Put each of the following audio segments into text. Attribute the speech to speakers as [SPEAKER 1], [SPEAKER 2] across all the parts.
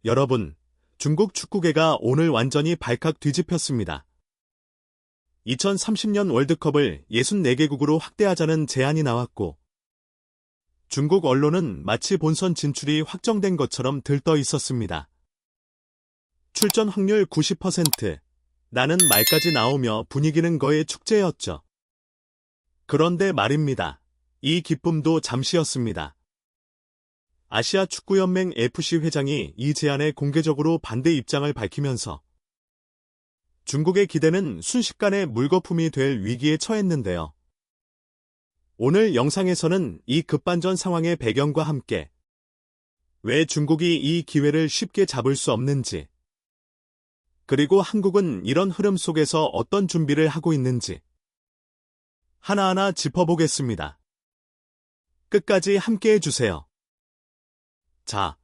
[SPEAKER 1] 여러분, 중국 축구계가 오늘 완전히 발칵 뒤집혔습니다. 2030년 월드컵을 64개국으로 확대하자는 제안이 나왔고, 중국 언론은 마치 본선 진출이 확정된 것처럼 들떠 있었습니다. 출전 확률 90%, 라는 말까지 나오며 분위기는 거의 축제였죠. 그런데 말입니다. 이 기쁨도 잠시였습니다. 아시아 축구연맹 FC 회장이 이 제안에 공개적으로 반대 입장을 밝히면서 중국의 기대는 순식간에 물거품이 될 위기에 처했는데요. 오늘 영상에서는 이 급반전 상황의 배경과 함께 왜 중국이 이 기회를 쉽게 잡을 수 없는지, 그리고 한국은 이런 흐름 속에서 어떤 준비를 하고 있는지 하나하나 짚어보겠습니다. 끝까지 함께 해주세요. 자,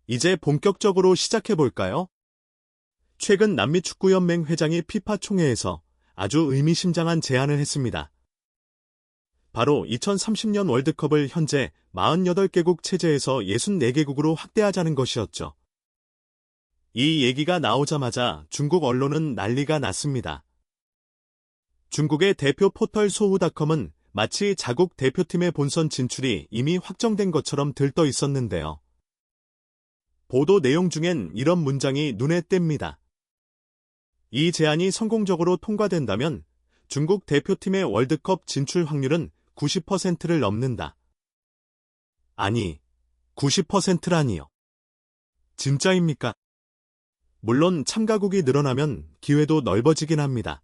[SPEAKER 1] 이제 본격적으로 시작해볼까요? 최근 남미축구연맹 회장이 피파 총회에서 아주 의미심장한 제안을 했습니다. 바로 2030년 월드컵을 현재 48개국 체제에서 64개국으로 확대하자는 것이었죠. 이 얘기가 나오자마자 중국 언론은 난리가 났습니다. 중국의 대표 포털 소우닷컴은 마치 자국 대표팀의 본선 진출이 이미 확정된 것처럼 들떠 있었는데요. 보도 내용 중엔 이런 문장이 눈에 띕니다. 이 제안이 성공적으로 통과된다면 중국 대표팀의 월드컵 진출 확률은 90%를 넘는다. 아니, 90%라니요. 진짜입니까? 물론 참가국이 늘어나면 기회도 넓어지긴 합니다.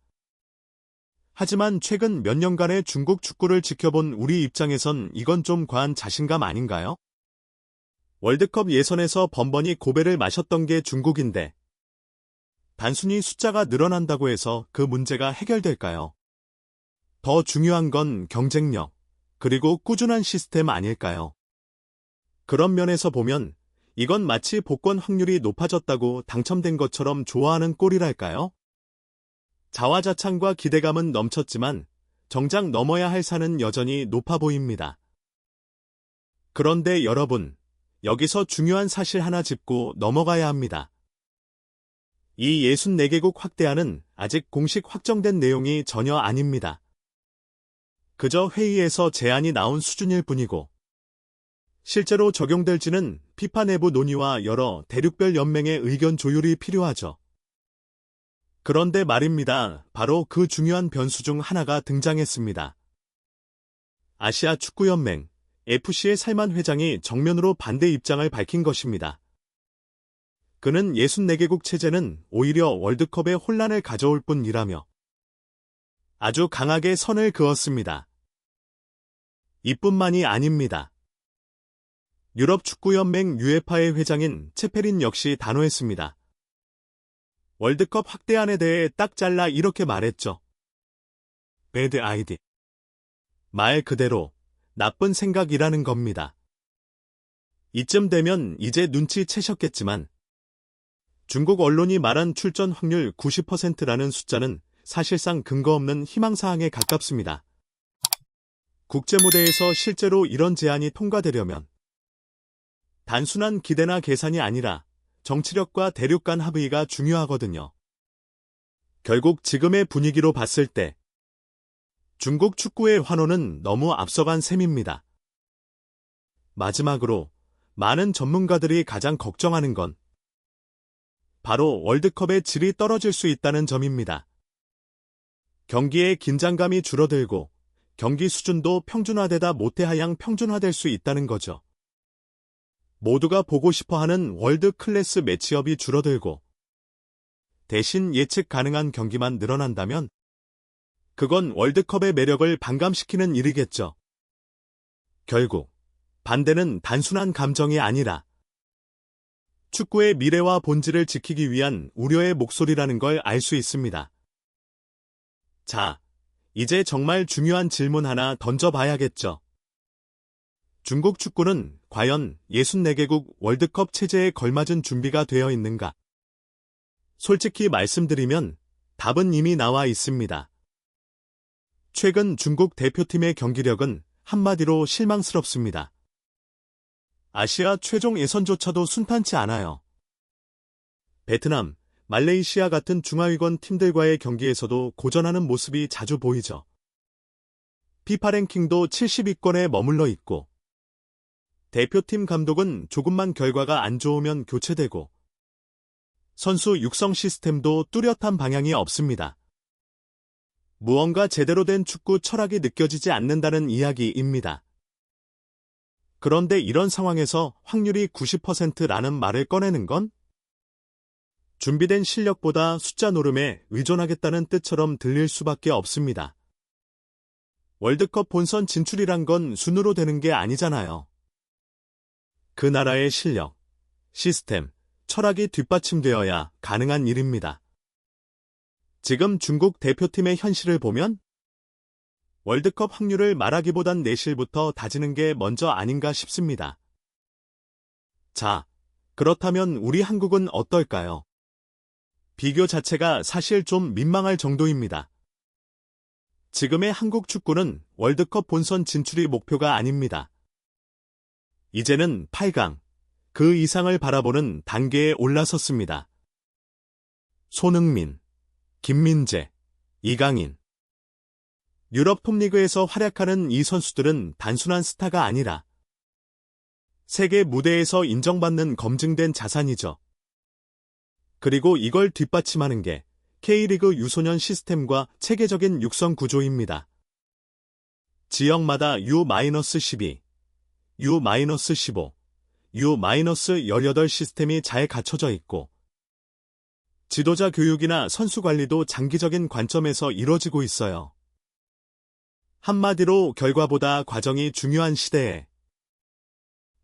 [SPEAKER 1] 하지만 최근 몇 년간의 중국 축구를 지켜본 우리 입장에선 이건 좀 과한 자신감 아닌가요? 월드컵 예선에서 번번이 고배를 마셨던 게 중국인데 단순히 숫자가 늘어난다고 해서 그 문제가 해결될까요? 더 중요한 건 경쟁력, 그리고 꾸준한 시스템 아닐까요? 그런 면에서 보면 이건 마치 복권 확률이 높아졌다고 당첨된 것처럼 좋아하는 꼴이랄까요? 자화자찬과 기대감은 넘쳤지만 정작 넘어야 할 산은 여전히 높아 보입니다. 그런데 여러분, 여기서 중요한 사실 하나 짚고 넘어가야 합니다. 이 64개국 확대안은 아직 공식 확정된 내용이 전혀 아닙니다. 그저 회의에서 제안이 나온 수준일 뿐이고, 실제로 적용될지는 피파 내부 논의와 여러 대륙별 연맹의 의견 조율이 필요하죠. 그런데 말입니다. 바로 그 중요한 변수 중 하나가 등장했습니다. 아시아 축구연맹, FC의 살만 회장이 정면으로 반대 입장을 밝힌 것입니다. 그는 64개국 체제는 오히려 월드컵에 혼란을 가져올 뿐이라며 아주 강하게 선을 그었습니다. 이뿐만이 아닙니다. 유럽축구연맹 UEFA의 회장인 체페린 역시 단호했습니다. 월드컵 확대안에 대해 딱 잘라 이렇게 말했죠. Bad idea. 말 그대로 나쁜 생각이라는 겁니다. 이쯤 되면 이제 눈치채셨겠지만 중국 언론이 말한 출전 확률 90%라는 숫자는 사실상 근거 없는 희망사항에 가깝습니다. 국제무대에서 실제로 이런 제안이 통과되려면 단순한 기대나 계산이 아니라 정치력과 대륙 간 합의가 중요하거든요. 결국 지금의 분위기로 봤을 때 중국 축구의 환호는 너무 앞서간 셈입니다. 마지막으로 많은 전문가들이 가장 걱정하는 건 바로 월드컵의 질이 떨어질 수 있다는 점입니다. 경기의 긴장감이 줄어들고 경기 수준도 평준화되다 못해 하향 평준화될 수 있다는 거죠. 모두가 보고 싶어하는 월드 클래스 매치업이 줄어들고 대신 예측 가능한 경기만 늘어난다면 그건 월드컵의 매력을 반감시키는 일이겠죠. 결국 반대는 단순한 감정이 아니라 축구의 미래와 본질을 지키기 위한 우려의 목소리라는 걸 알 수 있습니다. 자, 이제 정말 중요한 질문 하나 던져봐야겠죠. 중국 축구는 과연 64개국 월드컵 체제에 걸맞은 준비가 되어 있는가? 솔직히 말씀드리면 답은 이미 나와 있습니다. 최근 중국 대표팀의 경기력은 한마디로 실망스럽습니다. 아시아 최종 예선조차도 순탄치 않아요. 베트남, 말레이시아 같은 중하위권 팀들과의 경기에서도 고전하는 모습이 자주 보이죠. 피파 랭킹도 70위권에 머물러 있고, 대표팀 감독은 조금만 결과가 안 좋으면 교체되고, 선수 육성 시스템도 뚜렷한 방향이 없습니다. 무언가 제대로 된 축구 철학이 느껴지지 않는다는 이야기입니다. 그런데 이런 상황에서 확률이 90%라는 말을 꺼내는 건 준비된 실력보다 숫자 노름에 의존하겠다는 뜻처럼 들릴 수밖에 없습니다. 월드컵 본선 진출이란 건 순으로 되는 게 아니잖아요. 그 나라의 실력, 시스템, 철학이 뒷받침되어야 가능한 일입니다. 지금 중국 대표팀의 현실을 보면 월드컵 확률을 말하기보단 내실부터 다지는 게 먼저 아닌가 싶습니다. 자, 그렇다면 우리 한국은 어떨까요? 비교 자체가 사실 좀 민망할 정도입니다. 지금의 한국 축구는 월드컵 본선 진출이 목표가 아닙니다. 이제는 8강, 그 이상을 바라보는 단계에 올라섰습니다. 손흥민, 김민재, 이강인. 유럽 톱리그에서 활약하는 이 선수들은 단순한 스타가 아니라 세계 무대에서 인정받는 검증된 자산이죠. 그리고 이걸 뒷받침하는 게 K리그 유소년 시스템과 체계적인 육성 구조입니다. 지역마다 U-12, U-15, U-18 시스템이 잘 갖춰져 있고, 지도자 교육이나 선수 관리도 장기적인 관점에서 이뤄지고 있어요. 한마디로 결과보다 과정이 중요한 시대에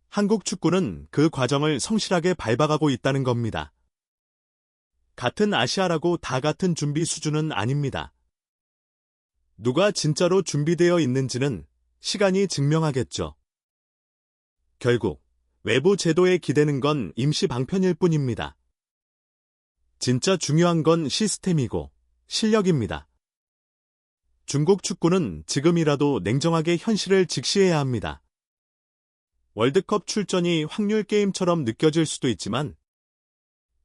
[SPEAKER 1] 한국 축구는 그 과정을 성실하게 밟아가고 있다는 겁니다. 같은 아시아라고 다 같은 준비 수준은 아닙니다. 누가 진짜로 준비되어 있는지는 시간이 증명하겠죠. 결국 외부 제도에 기대는 건 임시 방편일 뿐입니다. 진짜 중요한 건 시스템이고 실력입니다. 중국 축구는 지금이라도 냉정하게 현실을 직시해야 합니다. 월드컵 출전이 확률 게임처럼 느껴질 수도 있지만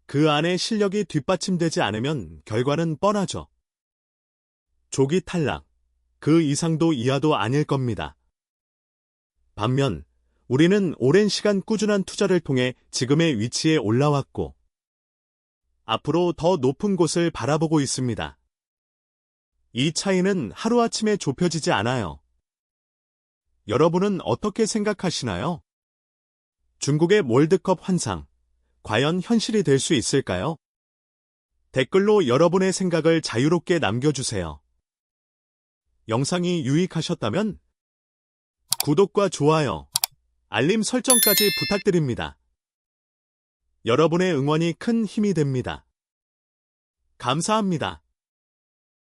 [SPEAKER 1] 그 안에 실력이 뒷받침되지 않으면 결과는 뻔하죠. 조기 탈락, 그 이상도 이하도 아닐 겁니다. 반면 우리는 오랜 시간 꾸준한 투자를 통해 지금의 위치에 올라왔고 앞으로 더 높은 곳을 바라보고 있습니다. 이 차이는 하루아침에 좁혀지지 않아요. 여러분은 어떻게 생각하시나요? 중국의 월드컵 환상, 과연 현실이 될 수 있을까요? 댓글로 여러분의 생각을 자유롭게 남겨주세요. 영상이 유익하셨다면 구독과 좋아요, 알림 설정까지 부탁드립니다. 여러분의 응원이 큰 힘이 됩니다. 감사합니다.